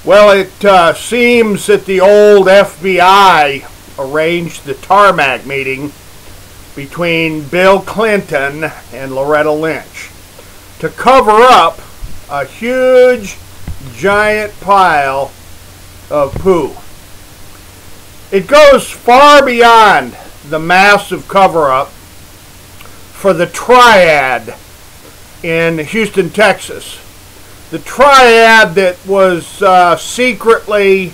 Well, it seems that the old FBI arranged the tarmac meeting between Bill Clinton and Loretta Lynch to cover up a huge, giant pile of poo. It goes far beyond the massive cover-up for the Triad in Houston, Texas. The Triad that was secretly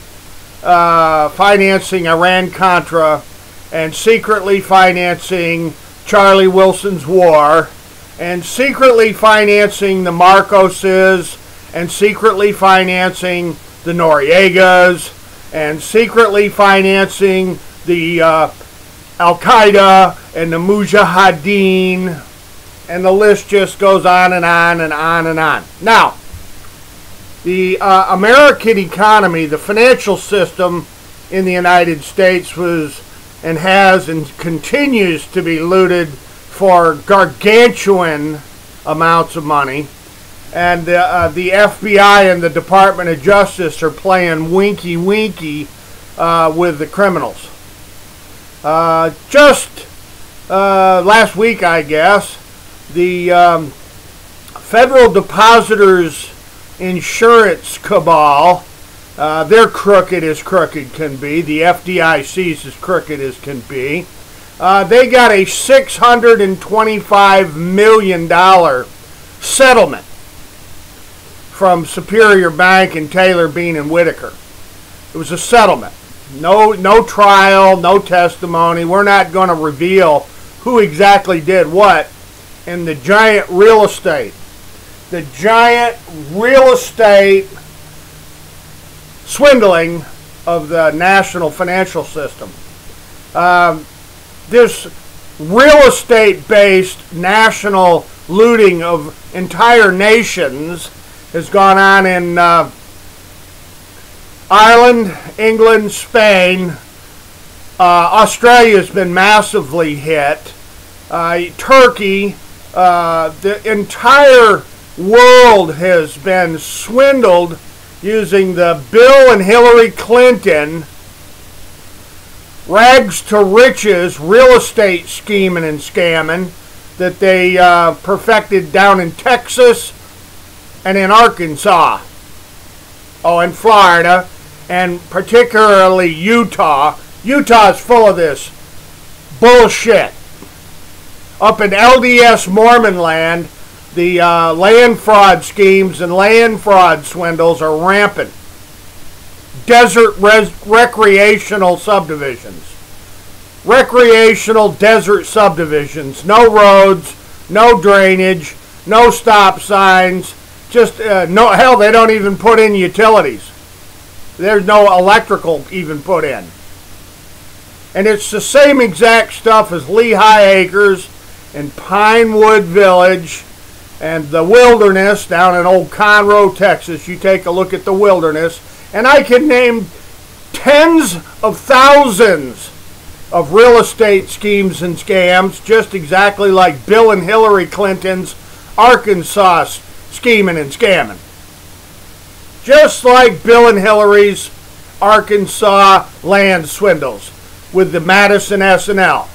financing Iran-Contra and secretly financing Charlie Wilson's war and secretly financing the Marcoses and secretly financing the Noriegas and secretly financing the Al-Qaeda and the Mujahideen, and the list just goes on and on and on and on. Now, the American economy, the financial system in the United States was and has and continues to be looted for gargantuan amounts of money. And the FBI and the Department of Justice are playing winky-winky with the criminals. Just last week, I guess, the Federal Depositors Insurance cabal, they're crooked as crooked can be. The FDIC's as crooked as can be. They got a $625 million settlement from Superior Bank and Taylor, Bean and Whitaker. It was a settlement. No trial, no testimony. We're not going to reveal who exactly did what in the giant real estate. The giant real estate swindling of the national financial system. This real estate-based national looting of entire nations has gone on in Ireland, England, Spain. Australia's been massively hit. Turkey, the entire world has been swindled using the Bill and Hillary Clinton rags to riches real estate scheming and scamming that they perfected down in Texas and in Arkansas. Oh, and Florida, and particularly Utah. Utah's full of this bullshit. Up in LDS Mormon land, the land fraud schemes and land fraud swindles are rampant. Desert recreational subdivisions. Recreational desert subdivisions. No roads, no drainage, no stop signs. Just, no, hell, they don't even put in utilities. There's no electrical even put in. And it's the same exact stuff as Lehigh Acres and Pinewood Village and the Wilderness down in old Conroe, Texas. You take a look at the Wilderness, and I can name tens of thousands of real estate schemes and scams, just exactly like Bill and Hillary Clinton's Arkansas scheming and scamming. Just like Bill and Hillary's Arkansas land swindles with the Madison S&L.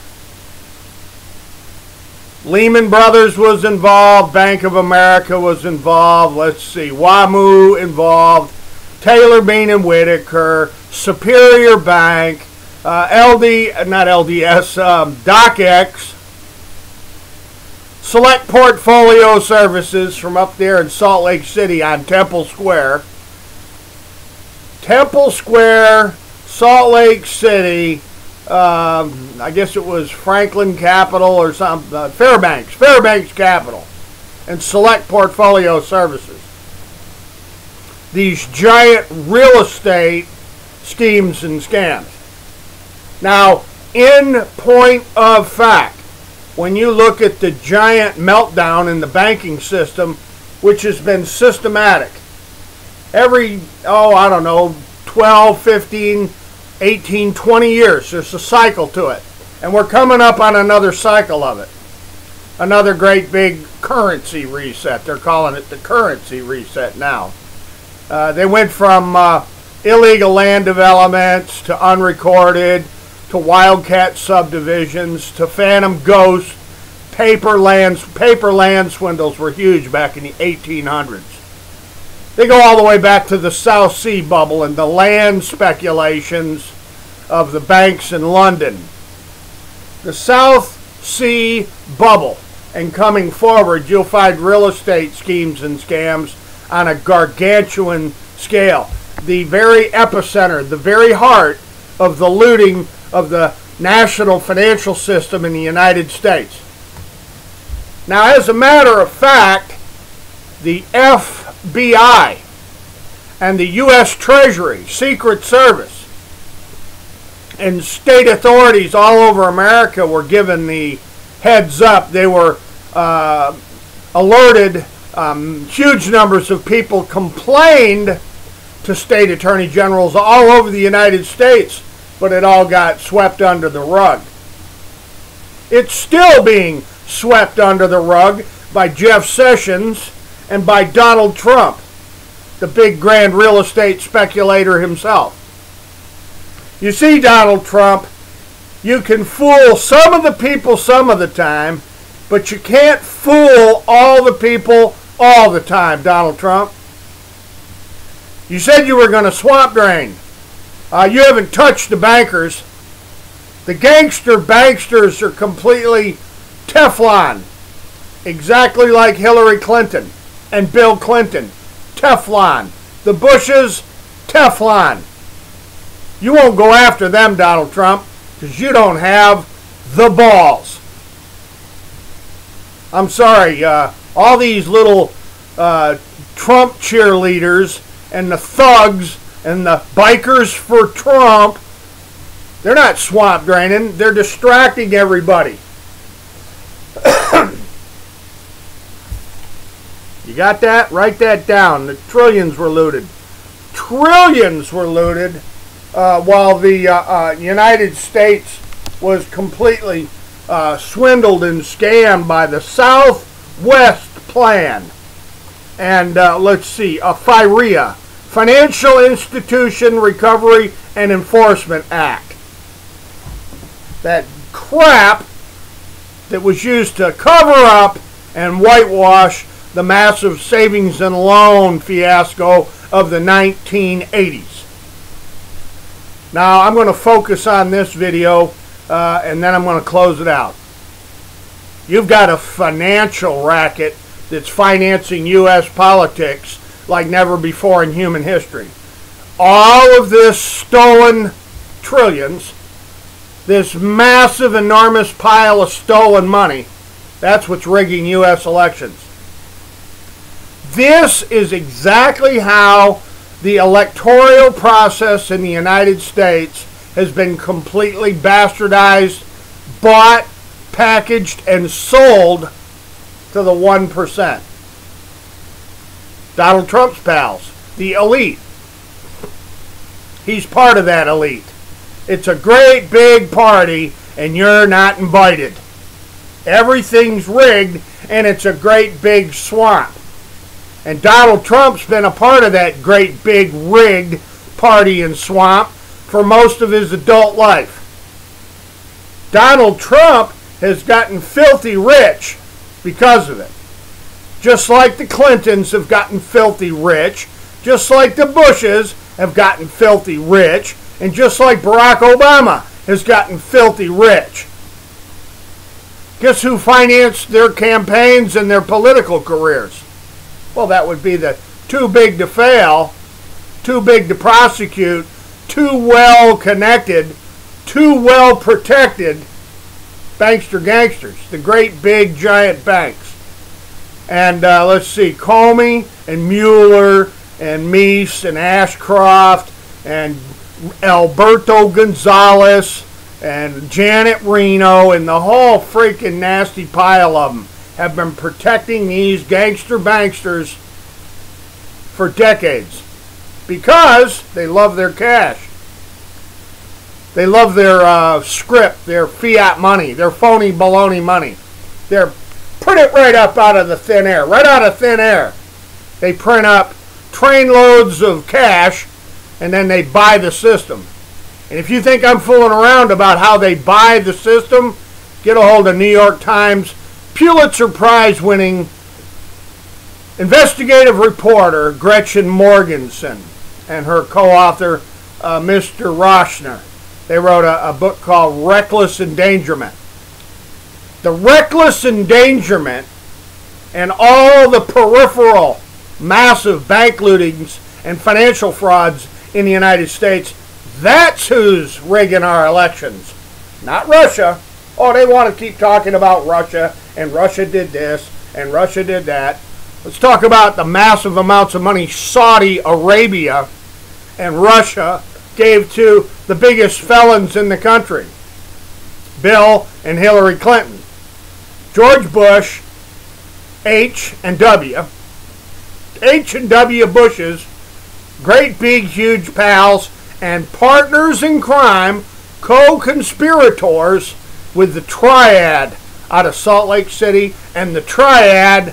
Lehman Brothers was involved, Bank of America was involved, let's see, WAMU involved, Taylor, Bean and Whitaker, Superior Bank, DocX, Select Portfolio Services from up there in Salt Lake City on Temple Square. Temple Square, Salt Lake City, I guess it was Franklin Capital or something, Fairbanks Capital, and Select Portfolio Services. These giant real estate schemes and scams. Now, in point of fact, when you look at the giant meltdown in the banking system, which has been systematic, every, 12, 15, 18, 20 years, there's a cycle to it. And we're coming up on another cycle of it. Another great big currency reset. They're calling it the currency reset now. They went from illegal land developments to unrecorded to wildcat subdivisions to phantom ghosts. Paper land swindles were huge back in the 1800s. They go all the way back to the South Sea bubble and the land speculations of the banks in London. The South Sea bubble, and coming forward you'll find real estate schemes and scams on a gargantuan scale. The very epicenter, the very heart of the looting of the national financial system in the United States. Now, as a matter of fact, the FBI and the U.S. Treasury, Secret Service, and state authorities all over America were given the heads up. They were alerted. Huge numbers of people complained to state attorney generals all over the United States, but it all got swept under the rug. It's still being swept under the rug by Jeff Sessions and by Donald Trump, the big grand real estate speculator himself. You see, Donald Trump, you can fool some of the people some of the time, but you can't fool all the people all the time, Donald Trump. You said you were going to swamp drain. You haven't touched the bankers. The banksters are completely Teflon, exactly like Hillary Clinton and Bill Clinton. Teflon. The Bushes, Teflon. You won't go after them, Donald Trump, because you don't have the balls. I'm sorry, all these little Trump cheerleaders and the thugs and the bikers for Trump, they're not swamp draining, they're distracting everybody. You got that? Write that down. The trillions were looted. Trillions were looted while the United States was completely swindled and scammed by the Southwest Plan. And let's see, FIREA, Financial Institution Recovery and Enforcement Act. That crap that was used to cover up and whitewash the massive savings and loan fiasco of the 1980s. Now, I'm going to focus on this video and then I'm going to close it out. You've got a financial racket that's financing U.S. politics like never before in human history. All of this stolen trillions, this massive, enormous pile of stolen money, that's what's rigging U.S. elections. This is exactly how the electoral process in the United States has been completely bastardized, bought, packaged, and sold to the 1%. Donald Trump's pals, the elite. He's part of that elite. It's a great big party, and you're not invited. Everything's rigged, and it's a great big swamp. And Donald Trump's been a part of that great big rigged party and swamp for most of his adult life. Donald Trump has gotten filthy rich because of it. Just like the Clintons have gotten filthy rich, just like the Bushes have gotten filthy rich, and just like Barack Obama has gotten filthy rich. Guess who financed their campaigns and their political careers? Well, that would be the too big to fail, too big to prosecute, too well connected, too well protected bankster gangsters, the great big giant banks. And let's see, Comey and Mueller and Meese and Ashcroft and Alberto Gonzalez and Janet Reno and the whole freaking nasty pile of them have been protecting these gangster banksters for decades because they love their cash. They love their script, their fiat money, their phony baloney money. They're print it right up out of the thin air, right out of thin air. They print up trainloads of cash, and then they buy the system. And if you think I'm fooling around about how they buy the system, get a hold of New York Times Pulitzer Prize winning investigative reporter Gretchen Morgenson and her co-author Mr. Roshner. They wrote a book called Reckless Endangerment. The reckless endangerment and all the peripheral massive bank lootings and financial frauds in the United States, that's who's rigging our elections, not Russia. Oh, they want to keep talking about Russia, and Russia did this, and Russia did that. Let's talk about the massive amounts of money Saudi Arabia and Russia gave to the biggest felons in the country, Bill and Hillary Clinton. George Bush, H and W Bushes, great big huge pals and partners in crime, co-conspirators with the Triad out of Salt Lake City and the Triad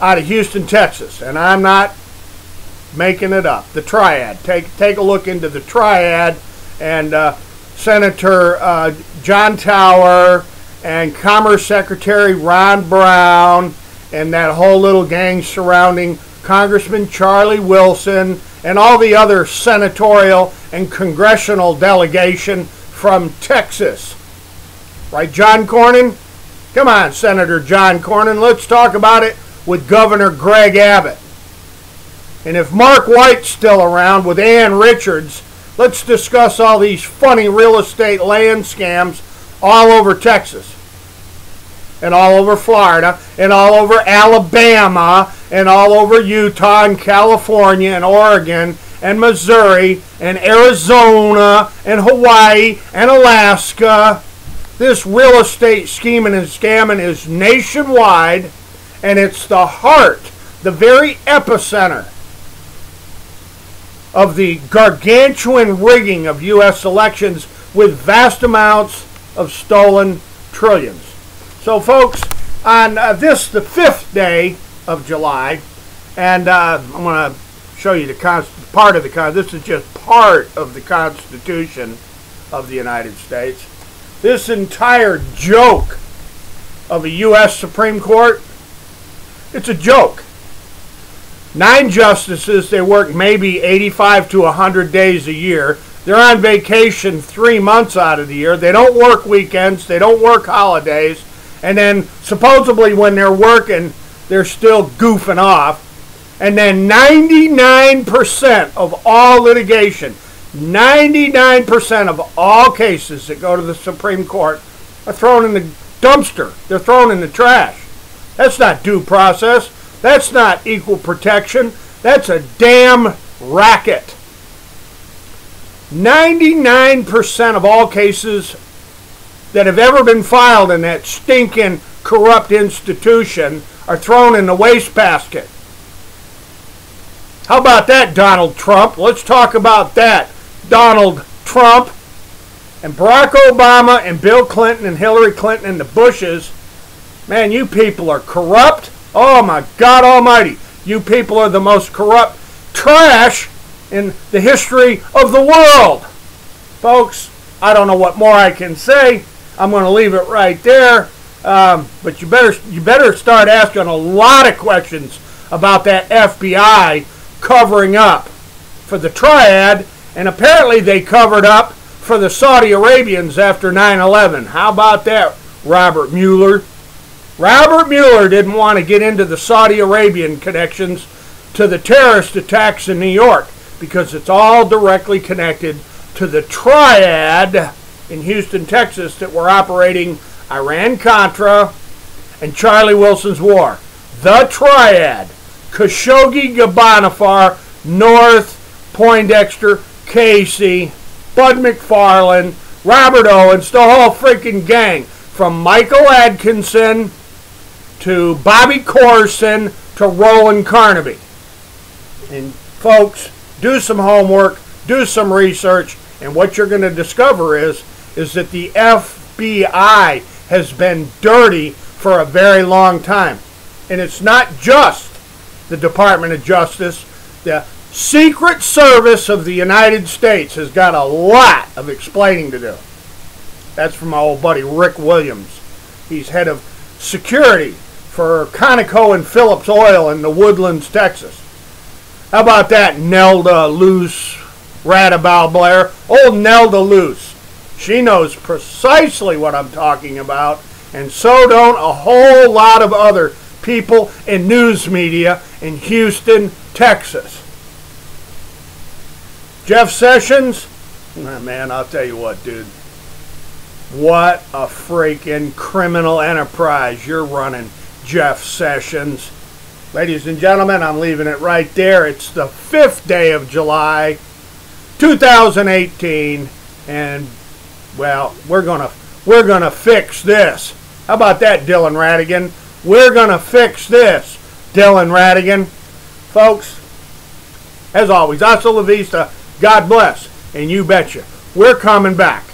out of Houston, Texas. And I'm not making it up. The Triad. Take a look into the Triad, and Senator John Tower and Commerce Secretary Ron Brown and that whole little gang surrounding Congressman Charlie Wilson and all the other senatorial and congressional delegation from Texas. Right, John Cornyn? Come on, Senator John Cornyn, let's talk about it with Governor Greg Abbott. And if Mark White's still around with Ann Richards, let's discuss all these funny real estate land scams all over Texas and all over Florida and all over Alabama and all over Utah and California and Oregon and Missouri and Arizona and Hawaii and Alaska. This real estate scheming and scamming is nationwide, and it's the heart, the very epicenter of the gargantuan rigging of U.S. elections with vast amounts of stolen trillions. So, folks, on this, the 5th day of July, and I'm going to show you part of the this is just part of the Constitution of the United States. This entire joke of a U.S. Supreme Court, it's a joke. 9 justices, they work maybe 85 to 100 days a year. They're on vacation 3 months out of the year. They don't work weekends. They don't work holidays. And then supposedly when they're working, they're still goofing off. And then 99% of all litigation, 99% of all cases that go to the Supreme Court are thrown in the dumpster. They're thrown in the trash. That's not due process. That's not equal protection. That's a damn racket. 99% of all cases that have ever been filed in that stinking, corrupt institution are thrown in the wastebasket. How about that, Donald Trump? Let's talk about that. Donald Trump and Barack Obama and Bill Clinton and Hillary Clinton and the Bushes. Man, you people are corrupt. Oh my God almighty. You people are the most corrupt trash in the history of the world. Folks, I don't know what more I can say. I'm going to leave it right there. But you better start asking a lot of questions about that FBI covering up for the Triad, and apparently they covered up for the Saudi Arabians after 9/11. How about that, Robert Mueller? Robert Mueller didn't want to get into the Saudi Arabian connections to the terrorist attacks in New York because it's all directly connected to the Triad in Houston, Texas that were operating Iran-Contra and Charlie Wilson's war. The Triad. Khashoggi, Ghebbanifar, North, Poindexter, Casey, Bud McFarlane, Robert Owens, the whole freaking gang. From Michael Atkinson to Bobby Corson to Roland Carnaby. And folks, do some homework, do some research, and what you're going to discover is that the FBI has been dirty for a very long time. And it's not just the Department of Justice, the Secret Service of the United States has got a lot of explaining to do. That's from my old buddy Rick Williams. He's head of security for Conoco and Phillips Oil in the Woodlands, Texas. How about that, Nelda Luce Radabow Blair? Old Nelda Luce. She knows precisely what I'm talking about, and so don't a whole lot of other people in news media in Houston, Texas. Jeff Sessions, man, I'll tell you what, dude. What a freaking criminal enterprise you're running, Jeff Sessions. Ladies and gentlemen, I'm leaving it right there. It's the 5th day of July, 2018, and well, we're gonna fix this. How about that, Dylan Ratigan? We're gonna fix this, Dylan Ratigan. Folks, as always, hasta la vista. God bless, and you betcha, we're coming back.